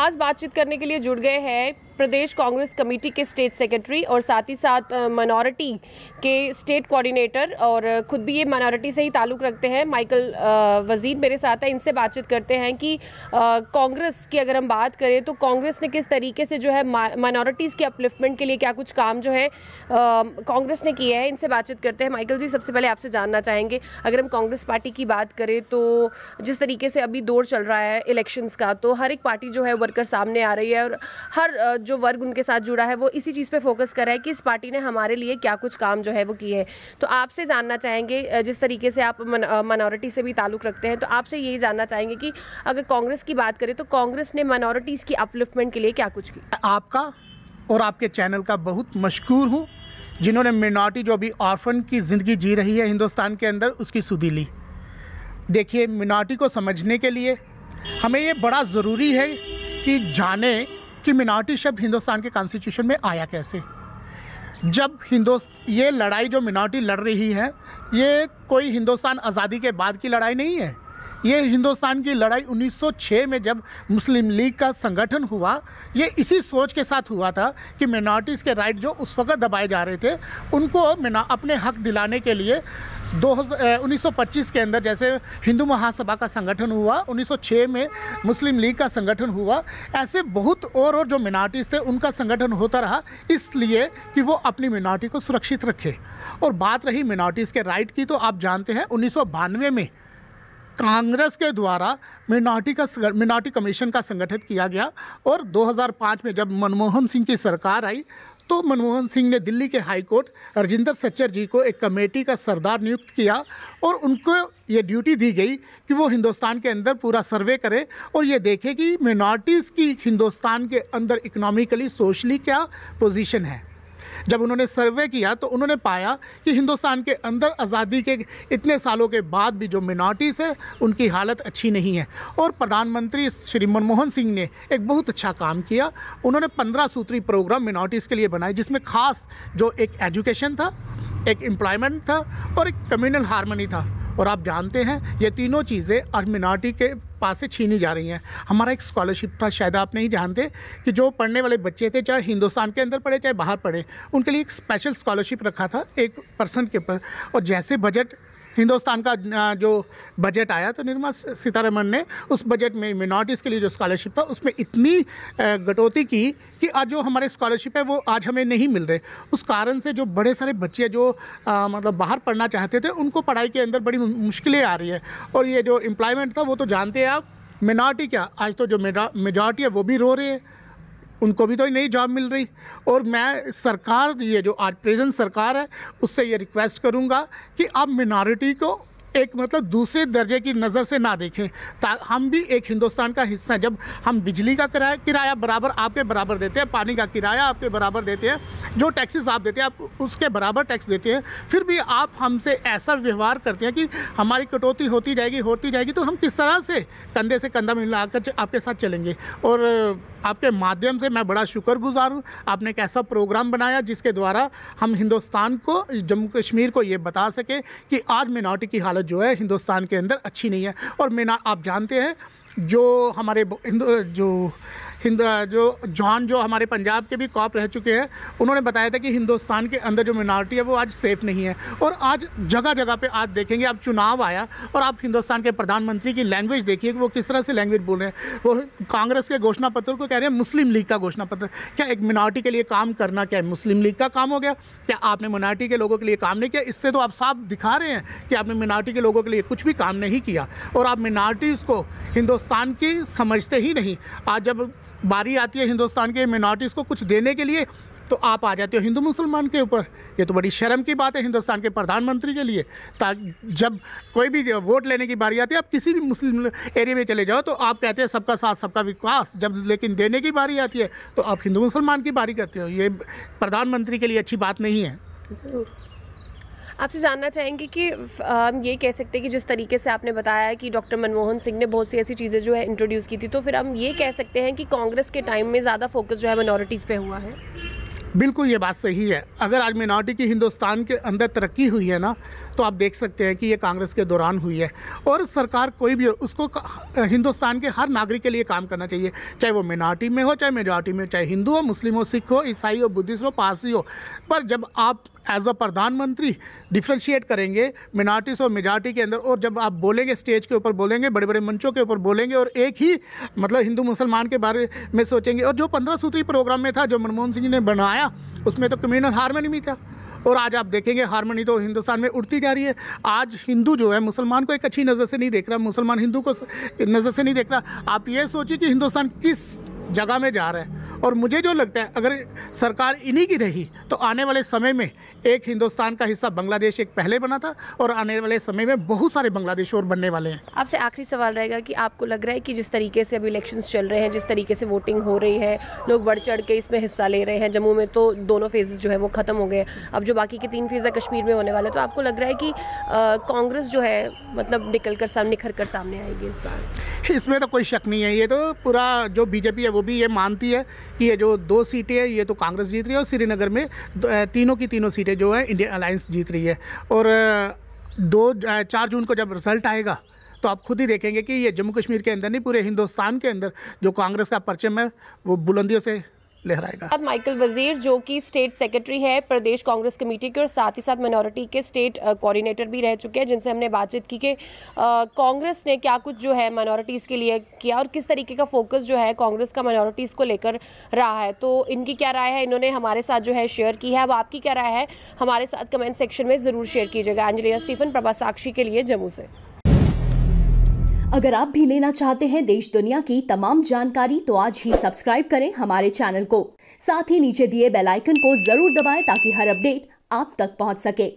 खास बातचीत करने के लिए जुड़ गए हैं प्रदेश कांग्रेस कमेटी के स्टेट सेक्रेटरी और साथ ही साथ माइनॉरिटी के स्टेट कोऑर्डिनेटर और खुद भी ये माइनॉरिटी से ही ताल्लुक़ रखते हैं माइकल वजीर मेरे साथ है। इनसे बातचीत करते हैं कि कांग्रेस की अगर हम बात करें तो कांग्रेस ने किस तरीके से जो है माइनॉरिटीज़ के अपलिफ्टमेंट के लिए क्या कुछ काम जो है कांग्रेस ने किया है। इनसे बातचीत करते हैं। माइकल जी, सबसे पहले आपसे जानना चाहेंगे, अगर हम कांग्रेस पार्टी की बात करें तो जिस तरीके से अभी दौर चल रहा है इलेक्शंस का, तो हर एक पार्टी जो है वर्कर सामने आ रही है और हर जो वर्ग उनके साथ जुड़ा है वो इसी चीज़ पे फोकस कर रहा है कि इस पार्टी ने हमारे लिए क्या कुछ काम जो है वो किए हैं। तो आपसे जानना चाहेंगे, जिस तरीके से आप माइनॉरिटी से भी ताल्लुक़ रखते हैं, तो आपसे यही जानना चाहेंगे कि अगर कांग्रेस की बात करें तो कांग्रेस ने माइनॉरिटीज़ की अपलिफ्टमेंट के लिए क्या कुछ किया। आपका और आपके चैनल का बहुत मशकूर हूँ, जिन्होंने मिनॉरिटी जो अभी ऑर्फन की ज़िंदगी जी रही है हिंदुस्तान के अंदर, उसकी सुधी ली। देखिए, मिनॉरिटी को समझने के लिए हमें ये बड़ा ज़रूरी है कि जाने कि मिनॉरिटी शब्द हिंदुस्तान के कॉन्स्टिट्यूशन में आया कैसे। जब ये लड़ाई जो मिनॉरिटी लड़ रही है, ये कोई हिंदुस्तान आज़ादी के बाद की लड़ाई नहीं है। ये हिंदुस्तान की लड़ाई 1906 में जब मुस्लिम लीग का संगठन हुआ, ये इसी सोच के साथ हुआ था कि मिनॉरिटीज़ के राइट जो उस वक्त दबाए जा रहे थे, उनको अपने हक दिलाने के लिए 1925 के अंदर जैसे हिंदू महासभा का संगठन हुआ, 1906 में मुस्लिम लीग का संगठन हुआ, ऐसे बहुत और जो मिनॉरिटीज़ थे उनका संगठन होता रहा, इसलिए कि वो अपनी मिनॉरिटी को सुरक्षित रखे। और बात रही मिनॉरिटीज़ के राइट की, तो आप जानते हैं 1992 में कांग्रेस के द्वारा मिनॉरिटी कमीशन का संगठित किया गया और 2005 में जब मनमोहन सिंह की सरकार आई तो मनमोहन सिंह ने दिल्ली के हाई कोर्ट राजेंद्र सच्चर जी को एक कमेटी का सरदार नियुक्त किया और उनको ये ड्यूटी दी गई कि वो हिंदुस्तान के अंदर पूरा सर्वे करे और ये देखे कि मिनॉरिटीज़ की हिंदुस्तान के अंदर इकोनॉमिकली सोशली क्या पोजीशन है। जब उन्होंने सर्वे किया तो उन्होंने पाया कि हिंदुस्तान के अंदर आज़ादी के इतने सालों के बाद भी जो मिनॉरिटीज़ है उनकी हालत अच्छी नहीं है। और प्रधानमंत्री श्री मनमोहन सिंह ने एक बहुत अच्छा काम किया। उन्होंने 15 सूत्री प्रोग्राम मिनॉरिटीज़ के लिए बनाए, जिसमें खास जो एक एजुकेशन था, एक एम्प्लॉयमेंट था और एक कम्युनल हार्मनी था। और आप जानते हैं ये तीनों चीज़ें आज मिनॉरिटी के पास से छीनी जा रही हैं। हमारा एक स्कॉलरशिप था, शायद आप नहीं जानते, कि जो पढ़ने वाले बच्चे थे, चाहे हिंदुस्तान के अंदर पढ़े चाहे बाहर पढ़े, उनके लिए एक स्पेशल स्कॉलरशिप रखा था एक पर्सन के ऊपर। और जैसे बजट हिंदुस्तान का जो बजट आया तो निर्मला सीतारमण ने उस बजट में मिनॉरिटीज़ के लिए जो स्कॉलरशिप था उसमें इतनी कटौती की कि आज जो हमारे स्कॉलरशिप है वो आज हमें नहीं मिल रहे। उस कारण से जो बड़े सारे बच्चे जो मतलब बाहर पढ़ना चाहते थे उनको पढ़ाई के अंदर बड़ी मुश्किलें आ रही है। और ये जो एम्प्लॉयमेंट था वो तो जानते हैं आप, मिनॉरिटी क्या, आज तो जो मेजॉरिटी है वो भी रो रहे हैं, उनको भी तो नई जॉब मिल रही। और मैं सरकार, ये जो आज प्रेजेंट सरकार है, उससे ये रिक्वेस्ट करूंगा कि आप मिनॉरिटी को एक मतलब दूसरे दर्जे की नज़र से ना देखें। हम भी एक हिंदुस्तान का हिस्सा हैं। जब हम बिजली का किराया बराबर आपके बराबर देते हैं, पानी का किराया आपके बराबर देते हैं, जो टैक्सेस आप देते हैं आप उसके बराबर टैक्स देते हैं, फिर भी आप हमसे ऐसा व्यवहार करते हैं कि हमारी कटौती होती जाएगी, तो हम किस तरह से कंधे से कंधा मिलाकर आपके साथ चलेंगे। और आपके माध्यम से मैं बड़ा शुक्रगुजार हूँ, आपने एक ऐसा प्रोग्राम बनाया जिसके द्वारा हम हिंदुस्तान को, जम्मू कश्मीर को ये बता सकें कि आज मिनॉरिटी की हालत जो है हिंदुस्तान के अंदर अच्छी नहीं है। और आप जानते हैं जो हमारे जॉन जो हमारे पंजाब के भी कॉप रह चुके हैं, उन्होंने बताया था कि हिंदुस्तान के अंदर जो मिनॉरिटी है वो आज सेफ़ नहीं है। और आज जगह जगह पे आज देखेंगे, आप चुनाव आया और आप हिंदुस्तान के प्रधानमंत्री की लैंग्वेज देखिए कि वो किस तरह से लैंग्वेज बोल रहे हैं। वो कांग्रेस के घोषणा पत्र को कह रहे हैं मुस्लिम लीग का घोषणा पत्र। क्या एक मिनॉरिटी के लिए काम करना क्या मुस्लिम लीग का काम हो गया? क्या आपने मिनॉरिटी के लोगों के लिए काम नहीं किया? इससे तो आप साफ दिखा रहे हैं कि आपने मिनॉरिटी के लोगों के लिए कुछ भी काम नहीं किया और आप मिनॉरिटीज़ को हिंदुस्तान की समझते ही नहीं। आज जब बारी आती है हिंदुस्तान के मिनॉरिटीज़ को कुछ देने के लिए तो आप आ जाते हो हिंदू मुसलमान के ऊपर। ये तो बड़ी शर्म की बात है हिंदुस्तान के प्रधानमंत्री के लिए। ताकि जब कोई भी वोट लेने की बारी आती है, आप किसी भी मुस्लिम एरिया में चले जाओ तो आप कहते हैं सबका साथ सबका विकास, जब लेकिन देने की बारी आती है तो आप हिंदू मुसलमान की बारी करते हो। ये प्रधानमंत्री के लिए अच्छी बात नहीं है। आपसे जानना चाहेंगे कि हम ये कह सकते हैं कि जिस तरीके से आपने बताया कि डॉक्टर मनमोहन सिंह ने बहुत सी ऐसी चीज़ें जो है इंट्रोड्यूस की थी, तो फिर हम ये कह सकते हैं कि कांग्रेस के टाइम में ज़्यादा फोकस जो है मिनॉरिटीज़ पे हुआ है। बिल्कुल ये बात सही है। अगर आज मिनॉरिटी की हिंदुस्तान के अंदर तरक्की हुई है ना, तो आप देख सकते हैं कि ये कांग्रेस के दौरान हुई है। और सरकार कोई भी हो, उसको हिंदुस्तान के हर नागरिक के लिए काम करना चाहिए, चाहे वो मिनॉरिटी में हो, चाहे मेजॉरिटी में, चाहे हिंदू हो, मुस्लिम हो, सिख हो, ईसाई हो, बुद्धिस्ट हो, पारसी हो। पर जब आप एज अ प्रधानमंत्री डिफ्रेंशिएट करेंगे मिनॉरिटीज और मेजॉरिटी के अंदर, और जब आप बोलेंगे, स्टेज के ऊपर बोलेंगे, बड़े बड़े मंचों के ऊपर बोलेंगे, और एक ही मतलब हिंदू मुसलमान के बारे में सोचेंगे, और जो 15 सूत्री प्रोग्राम में था जो मनमोहन सिंह ने बनाया, उसमें तो कम्युनल हार्मनी भी था। और आज आप देखेंगे हार्मनी तो हिंदुस्तान में उड़ती जा रही है। आज हिंदू जो है मुसलमान को एक अच्छी नज़र से नहीं देख रहा, मुसलमान हिंदू को नज़र से नहीं देख रहा। आप ये सोचिए कि हिंदुस्तान किस जगह में जा रहा है। और मुझे जो लगता है अगर सरकार इन्हीं की रही तो आने वाले समय में एक हिंदुस्तान का हिस्सा बांग्लादेश एक पहले बना था, और आने वाले समय में बहुत सारे बांग्लादेश और बनने वाले हैं। आपसे आखिरी सवाल रहेगा कि आपको लग रहा है कि जिस तरीके से अभी इलेक्शंस चल रहे हैं, जिस तरीके से वोटिंग हो रही है, लोग बढ़ चढ़ के इसमें हिस्सा ले रहे हैं, जम्मू में तो दोनों फेजेस जो है वो ख़त्म हो गए, अब जो बाकी के 3 फेज़ है कश्मीर में होने वाले, तो आपको लग रहा है कि कांग्रेस जो है मतलब निखर कर सामने आएगी इस बार? इसमें तो कोई शक नहीं है। ये तो पूरा जो बीजेपी है वो भी ये मानती है कि ये जो 2 सीटें हैं ये तो कांग्रेस जीत रही है, और श्रीनगर में तीनों की तीनों सीटें जो है इंडियन अलायंस जीत रही है। और 4 जून को जब रिजल्ट आएगा तो आप खुद ही देखेंगे कि ये जम्मू कश्मीर के अंदर नहीं, पूरे हिंदुस्तान के अंदर जो कांग्रेस का परचम है वो बुलंदियों से लहराएगा। माइकल वजीर जो कि स्टेट सेक्रेटरी है प्रदेश कांग्रेस कमेटी के, और साथ ही साथ माइनॉरिटी के स्टेट कोऑर्डिनेटर भी रह चुके हैं, जिनसे हमने बातचीत की कि कांग्रेस ने क्या कुछ जो है माइनॉरिटीज़ के लिए किया और किस तरीके का फोकस जो है कांग्रेस का माइनॉरिटीज़ को लेकर रहा है। तो इनकी क्या राय है, इन्होंने हमारे साथ जो है शेयर की है। अब आपकी क्या राय है हमारे साथ कमेंट सेक्शन में ज़रूर शेयर कीजिएगा। एंजेलिना स्टीफन, प्रभा साक्षी के लिए जम्मू से। अगर आप भी लेना चाहते हैं देश दुनिया की तमाम जानकारी तो आज ही सब्सक्राइब करें हमारे चैनल को। साथ ही नीचे दिए बेल आइकन को जरूर दबाएं ताकि हर अपडेट आप तक पहुंच सके।